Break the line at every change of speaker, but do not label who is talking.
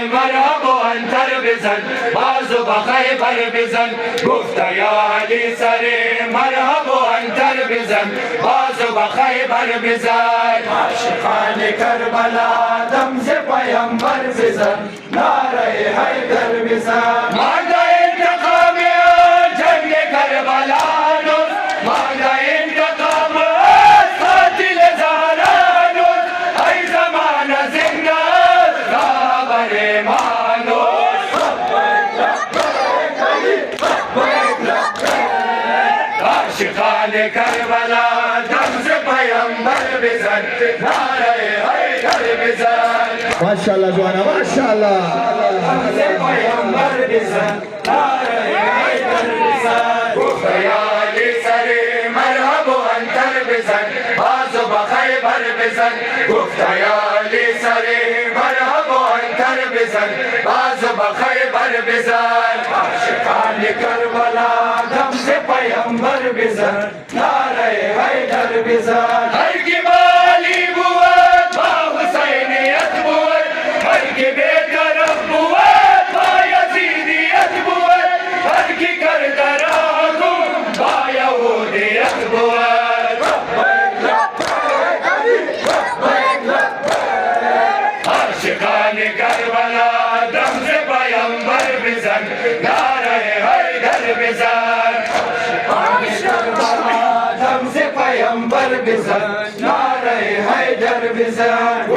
مرحبا انتر بزن بازو بخیبر بزن گفت یا علی سری مرحبا انتر بزن بازو بخیبر بزن عاشقان کربلا دم ز پیامبر بزن نعره حیدر بزن مرد انتقام جنگ کربلا نوز مرد انتقام قاتل زهرا نوز ای زمان زنده خبر مانوز عاشقان کربلا دم ز پیامبر بزن نعره حیدر بزن
ماشاءاللہ جوانا ماشاءاللہ
دم ز پیامبر بزن نعره حیدر بزن گفت یا علی سری مرحبا انتر بزن بازو بخیبر بزن گفت یا علی سری مرحبا انتر بزن بازو بخیبر بزن عاشقان کربلا دم ز پیامبر بزن نعره حیدر بزن هر کی مالی بود با حسینیت بود هر کی بی‌طرف بود با یزیدیت بود هر کی کرده راهگم با یهودیت بود عاشقان کربلا دم ز پیامبر بزن نعره حیدر بزن عاشقان کربلا دم ز پیامبر بزن نعره حیدر بزن